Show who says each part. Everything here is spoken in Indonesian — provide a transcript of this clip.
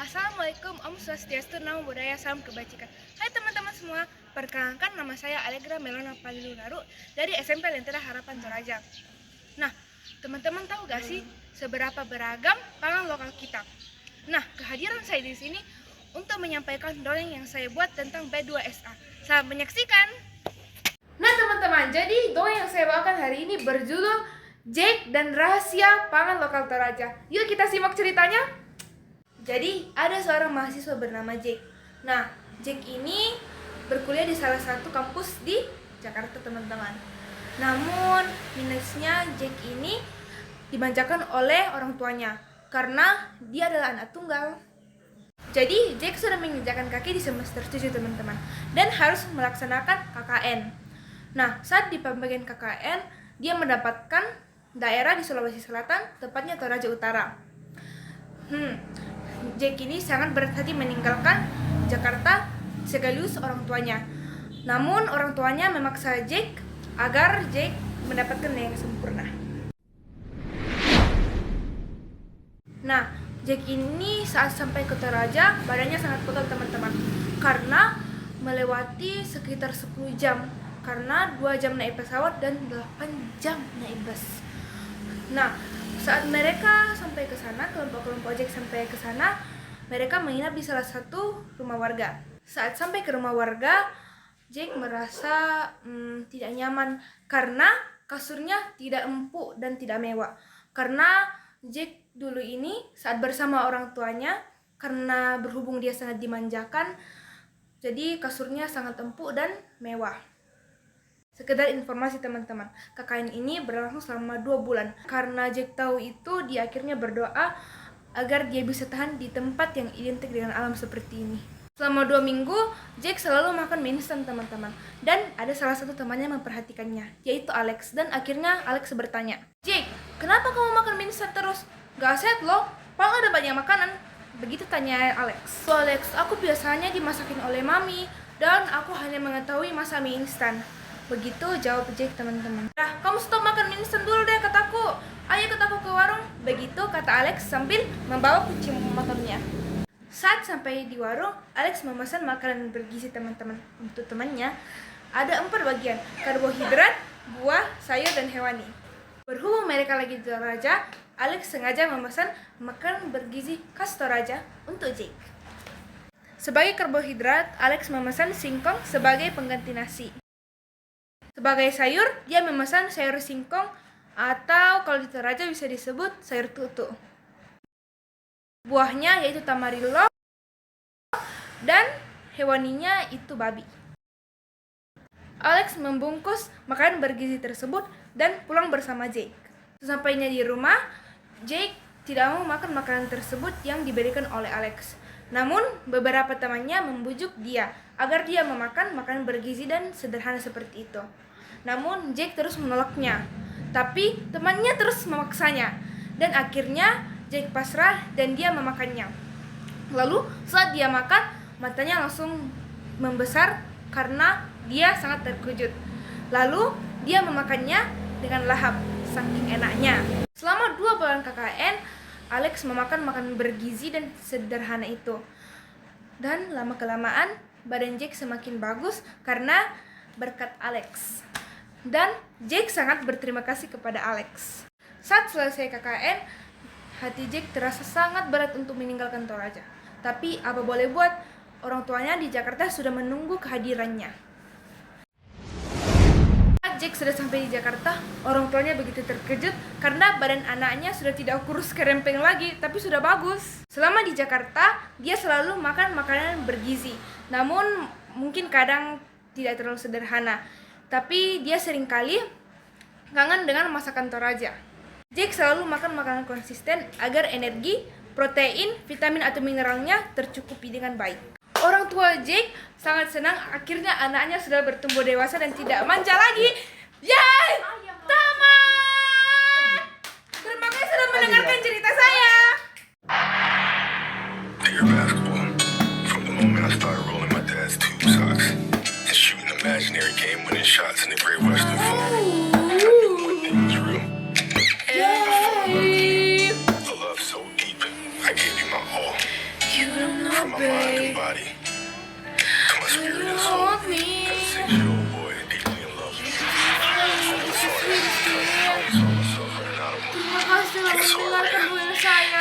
Speaker 1: Assalamualaikum, Om Swastiastu, Namo Buddhaya, Salam Kebajikan. Hai teman-teman semua, perkenalkan nama saya Allegra Melona Palilunaru dari SMP Lentera Harapan Toraja. Nah, teman-teman tahu gak sih seberapa beragam pangan lokal kita? Nah, kehadiran saya di sini untuk menyampaikan dongeng yang saya buat tentang B2SA. Selamat menyaksikan. Nah teman-teman, jadi dongeng yang saya bawakan hari ini berjudul Jake dan Rahasia Pangan Lokal Toraja. Yuk kita simak ceritanya. Jadi ada seorang mahasiswa bernama Jake. Nah, Jake ini berkuliah di salah satu kampus di Jakarta teman-teman. Namun minusnya Jake ini dimanjakan oleh orang tuanya karena dia adalah anak tunggal. Jadi Jake sudah menginjakan kaki di semester 7 teman-teman dan harus melaksanakan KKN. Nah, saat di pembagian KKN dia mendapatkan daerah di Sulawesi Selatan, tepatnya Toraja Utara. Jake ini sangat berat hati meninggalkan Jakarta sekaligus orang tuanya. Namun orang tuanya memaksa Jake agar Jake mendapatkan yang sempurna. Nah, Jake ini saat sampai ke Toraja badannya sangat pegal teman-teman karena melewati sekitar 10 jam karena 2 jam naik pesawat dan 8 jam naik bus. Nah, saat mereka sampai ke sana, kelompok-kelompok Jake sampai ke sana, mereka menginap di salah satu rumah warga. Saat sampai ke rumah warga, Jake merasa tidak nyaman karena kasurnya tidak empuk dan tidak mewah. Karena Jake dulu ini saat bersama orang tuanya, karena berhubung dia sangat dimanjakan, jadi kasurnya sangat empuk dan mewah. Sekedar informasi teman-teman, KKN ini berlangsung selama 2 bulan. Karena Jake tahu itu, dia akhirnya berdoa agar dia bisa tahan di tempat yang identik dengan alam seperti ini. Selama 2 minggu, Jake selalu makan mie instan teman-teman. Dan ada salah satu temannya memperhatikannya, yaitu Alex. Dan akhirnya Alex bertanya, "Jake, kenapa kamu makan mie instan terus? Gak sehat loh, paling ada banyak makanan." Begitu tanya Alex. "So Alex, aku biasanya dimasakin oleh mami, dan aku hanya mengetahui masak mie instan." Begitu jawab Jake teman-teman. "Nah, kamu stop makan mie instan dulu deh kataku. Ayo kataku ke warung." Begitu kata Alex sambil membawa kunci motornya. Saat sampai di warung, Alex memesan makanan bergizi teman-teman. Untuk temannya ada 4 bagian: karbohidrat, buah, sayur, dan hewani. Berhubung mereka lagi di Toraja, Alex sengaja memesan makanan bergizi khas Toraja untuk Jake. Sebagai karbohidrat, Alex memesan singkong sebagai pengganti nasi. Sebagai sayur, dia memesan sayur singkong atau kalau di Toraja bisa disebut sayur tutu. Buahnya yaitu tamarillo dan hewaninya itu babi. Alex membungkus makanan bergizi tersebut dan pulang bersama Jake. Sesampainya di rumah, Jake tidak mau makan makanan tersebut yang diberikan oleh Alex. Namun beberapa temannya membujuk dia agar dia memakan makanan bergizi dan sederhana seperti itu. Namun Jake terus menolaknya, tapi temannya terus memaksanya, dan akhirnya Jake pasrah dan dia memakannya. Lalu saat dia makan, matanya langsung membesar karena dia sangat terkejut. Lalu dia memakannya dengan lahap, saking enaknya. Selama 2 bulan KKN, Alex memakan makanan bergizi dan sederhana itu. Dan lama-kelamaan badan Jake semakin bagus karena berkat Alex. Dan Jake sangat berterima kasih kepada Alex. Saat selesai KKN, hati Jake terasa sangat berat untuk meninggalkan Toraja. Tapi apa boleh buat, orang tuanya di Jakarta sudah menunggu kehadirannya. Saat Jake sudah sampai di Jakarta, orang tuanya begitu terkejut karena badan anaknya sudah tidak kurus kerempeng lagi, tapi sudah bagus. Selama di Jakarta, dia selalu makan makanan bergizi. Namun mungkin kadang tidak terlalu sederhana. Tapi dia seringkali kangen dengan masakan Toraja. Jake selalu makan makanan konsisten agar energi, protein, vitamin atau mineralnya tercukupi dengan baik. Orang tua Jake sangat senang akhirnya anaknya sudah bertumbuh dewasa dan tidak manja lagi. Yeay! Tamat! Terima kasih sudah mendengarkan cerita saya.
Speaker 2: Imaginary game-winning shots in the Great Western Fall. One thing was real.
Speaker 1: Yay!
Speaker 2: A love so deep, I gave you my all. From my mind and body to my spirit and soul.
Speaker 1: Hold me.
Speaker 2: As a 6-year-old boy, deeply in love with you. I never thought I would touch. I always saw myself running out of money.
Speaker 1: Terima kasih telah mendengarkan bulan saya.